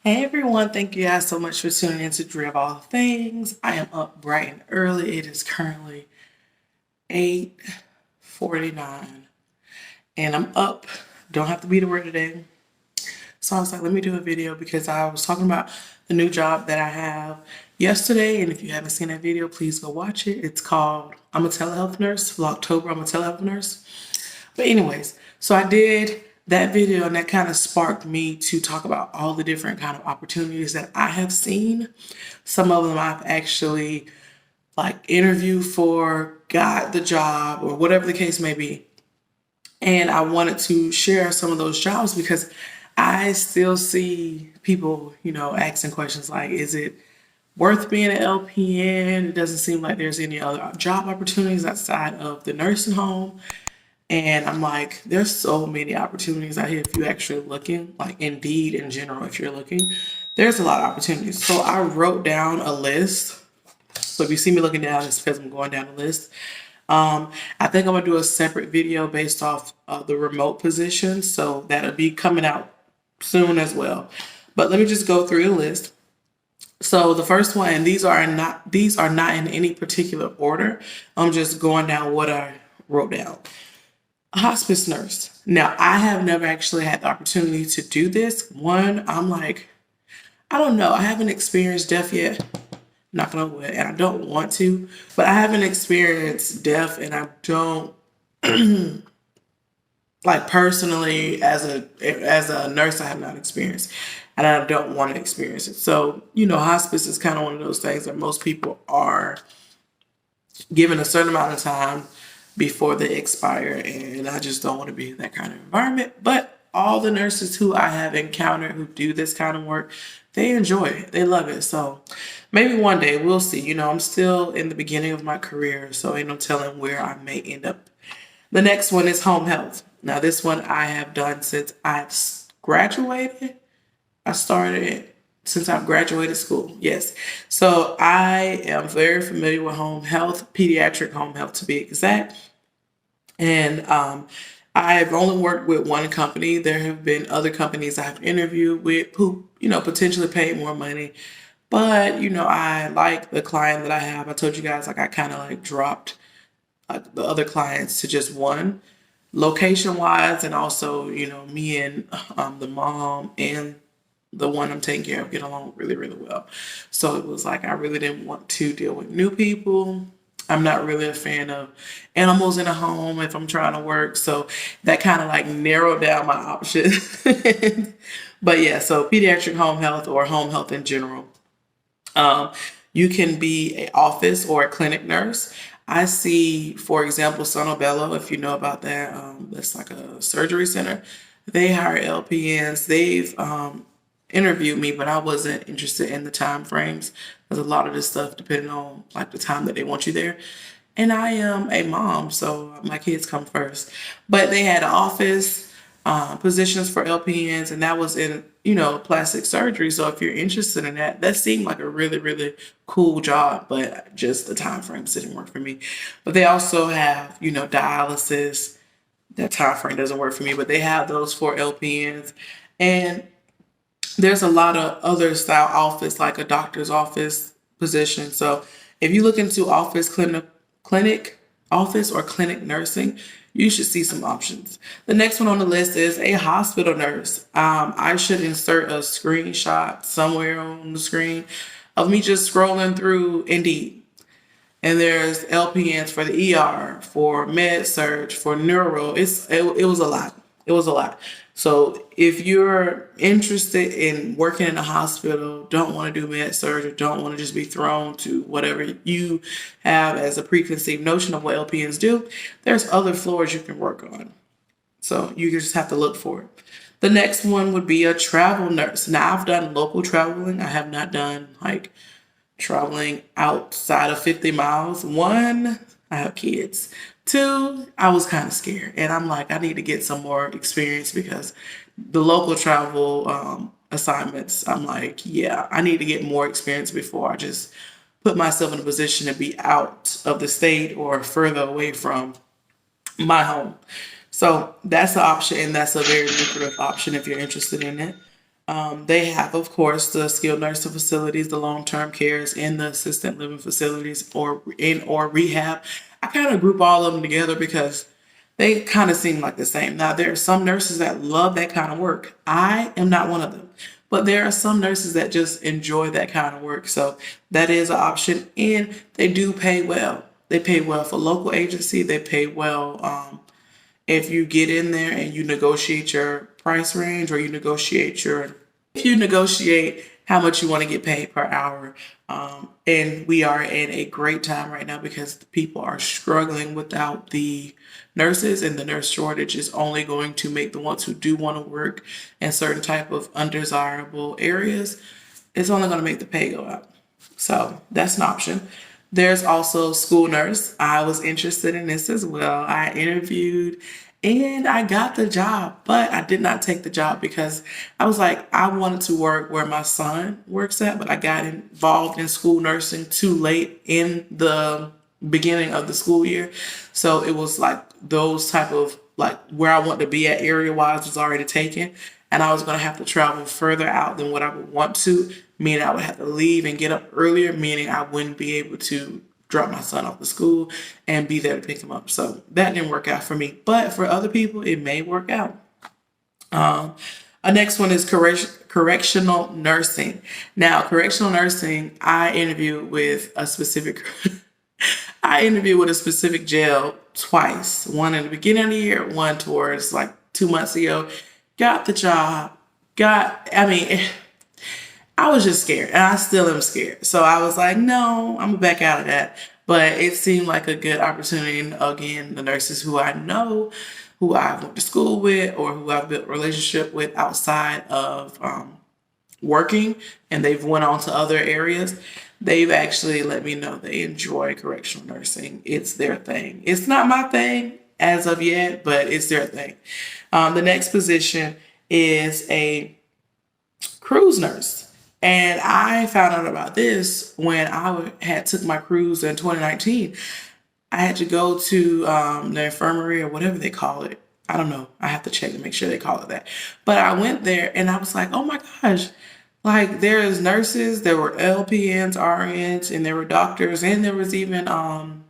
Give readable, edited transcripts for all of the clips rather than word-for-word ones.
Hey everyone, thank you guys so much for tuning in to DriofAllthings. I am up bright and early. It is currently 8:49 and I'm up. Don't have to be to work today. So I was like, let me do a video because I was talking about the new job that I have yesterday. And if you haven't seen that video, please go watch it. It's called I'm a Telehealth Nurse, Vlogtober, I'm a Telehealth Nurse. But anyways, so I did that video and that kind of sparked me to talk about all the different kind of opportunities that I have seen. Some of them I've actually like interviewed for, got the job, or whatever the case may be. And I wanted to share some of those jobs because I still see people, asking questions like, is it worth being an LPN? It doesn't seem like there's any other job opportunities outside of the nursing home. And I'm like, there's so many opportunities out here if you're actually looking, like Indeed in general, if you're looking, there's a lot of opportunities. So I wrote down a list. So if you see me looking down, it's because I'm going down the list. I think I'm gonna do a separate video based off the remote position. So that'll be coming out soon as well. But let me just go through the list. So the first one, and these are not in any particular order. I'm just going down what I wrote down. A hospice nurse. Now, I have never actually had the opportunity to do this. One, I'm like, I don't know. I haven't experienced death yet. Not gonna wood, and I don't want to, but I haven't experienced death, and I don't like personally as a nurse. I have not experienced, and I don't want to experience it. So hospice is kind of one of those things that most people are given a certain amount of time before they expire, and I just don't want to be in that kind of environment. But all the nurses who I have encountered who do this kind of work, they enjoy it. They love it. So maybe one day we'll see. I'm still in the beginning of my career, so ain't no telling where I may end up. The next one is home health. Now this one I have done since I've graduated. I started it since I've graduated school. Yes. So I am very familiar with home health, pediatric home health to be exact. And I've only worked with one company. There have been other companies I've interviewed with who, potentially pay more money. But, I like the client that I have. I told you guys, like, I kind of like dropped the other clients to just one location wise. And also, me and the mom and the one I'm taking care of get along really, really well. So it was like I really didn't want to deal with new people. I'm not really a fan of animals in a home if I'm trying to work. So that kind of like narrowed down my options. But yeah, so pediatric home health or home health in general. Um, you can be an office or a clinic nurse. I see, for example, Sonobello, if you know about that, that's like a surgery center. They hire LPNs. They've interviewed me, but I wasn't interested in the time frames because a lot of this stuff depending on like the time that they want you there. And I am a mom, so my kids come first. But they had office positions for LPNs, and that was in plastic surgery. So if you're interested in that, that seemed like a really really cool job, but just the time frames didn't work for me. But they also have dialysis. That time frame doesn't work for me, but they have those for LPNs. And there's a lot of other style office, like a doctor's office position. So if you look into clinic office or clinic nursing, you should see some options. The next one on the list is a hospital nurse. I should insert a screenshot somewhere on the screen of me just scrolling through Indeed. And there's LPNs for the ER, for med surge, for neuro. It was a lot. It was a lot. So if you're interested in working in a hospital, don't want to do med surge, or don't want to just be thrown to whatever you have as a preconceived notion of what LPNs do, there's other floors you can work on. So you just have to look for it. The next one would be a travel nurse. Now I've done local traveling. I have not done like traveling outside of 50 miles. One, I have kids. Two, I was kind of scared. And I'm like, I need to get some more experience because the local travel assignments, I'm like, yeah, I need to get more experience before I just put myself in a position to be out of the state or further away from my home. So that's an option, and that's a very lucrative option if you're interested in it. They have, of course, the skilled nursing facilities, the long-term cares, and the assisted living facilities or rehab. I kind of group all of them together because they kind of seem like the same. Now, there are some nurses that love that kind of work. I am not one of them. But there are some nurses that just enjoy that kind of work. So that is an option. And they do pay well. They pay well for local agency. They pay well if you get in there and you negotiate your price range, or if you negotiate how much you want to get paid per hour. And we are in a great time right now because the people are struggling without the nurses, and the nurse shortage is only going to make the ones who do want to work in certain type of undesirable areas, it's only going to make the pay go up. So that's an option. There's also school nurse. I was interested in this as well. I interviewed and I got the job, but I did not take the job because I was like, I wanted to work where my son works at, but I got involved in school nursing too late in the beginning of the school year. So it was like those type of like where I want to be at area wise was already taken. And I was going to have to travel further out than what I would want to, meaning I would have to leave and get up earlier, meaning I wouldn't be able to drop my son off to school and be there to pick him up. So that didn't work out for me. But for other people, it may work out. Our next one is correctional nursing. Now, correctional nursing, I interviewed with a specific jail twice. One in the beginning of the year, one towards like 2 months ago. Got the job. I was just scared, and I still am scared. So I was like, no, I'm gonna back out of that. But it seemed like a good opportunity. And again, the nurses who I know, who I went to school with, or who I've built a relationship with outside of working, and they've went on to other areas, they've actually let me know they enjoy correctional nursing. It's their thing. It's not my thing as of yet, but it's their thing. The next position is a cruise nurse. And I found out about this when I had took my cruise in 2019. I had to go to the infirmary or whatever they call it. I don't know. I have to check to make sure they call it that. But I went there and I was like, oh my gosh. Like there's nurses, there were LPNs, RNs, and there were doctors, and there was even MAs,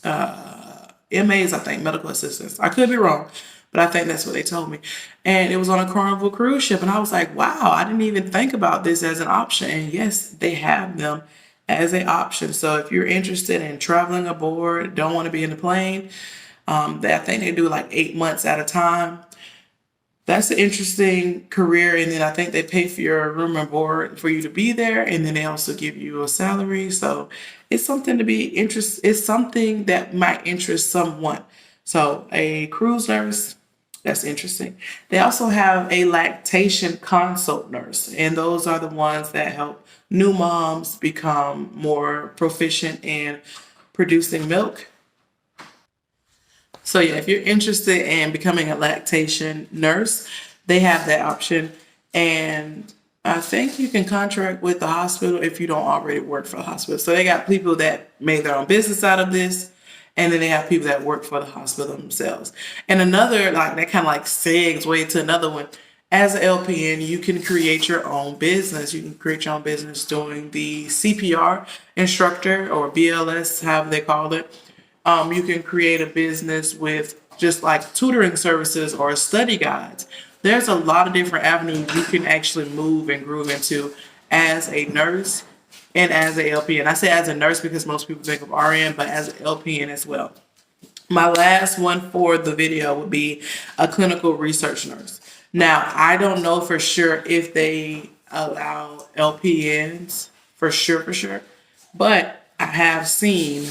I think, medical assistants. I could be wrong, but I think that's what they told me. And it was on a Carnival cruise ship. And I was like, wow, I didn't even think about this as an option. And yes, they have them as an option. So if you're interested in traveling aboard, don't want to be in the plane, I think they do like 8 months at a time. That's an interesting career. And then I think they pay for your room and board for you to be there. And then they also give you a salary. So it's something to be interested. It's something that might interest someone. So a cruise nurse, that's interesting. They also have a lactation consult nurse, and those are the ones that help new moms become more proficient in producing milk. So yeah, if you're interested in becoming a lactation nurse, they have that option. And I think you can contract with the hospital if you don't already work for the hospital. So they got people that made their own business out of this. And then they have people that work for the hospital themselves. And another, like that kind of like segs way to another one. As an LPN, you can create your own business. You can create your own business doing the CPR instructor or BLS, however they call it. You can create a business with just like tutoring services or study guides. There's a lot of different avenues you can actually move and groove into as a nurse and as a LPN. I say as a nurse because most people think of RN, but as an LPN as well. My last one for the video would be a clinical research nurse. Now, I don't know for sure if they allow LPNs for sure, but I have seen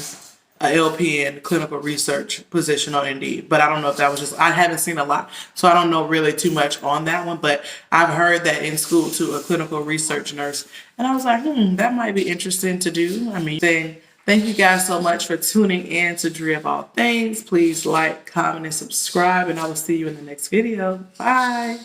a LPN clinical research position on Indeed, but I don't know if that was just, I haven't seen a lot, so I don't know really too much on that one, but I've heard that in school too, a clinical research nurse, and I was like, that might be interesting to do. Thank you guys so much for tuning in to Dre of All Things. Please like, comment, and subscribe, and I will see you in the next video. Bye.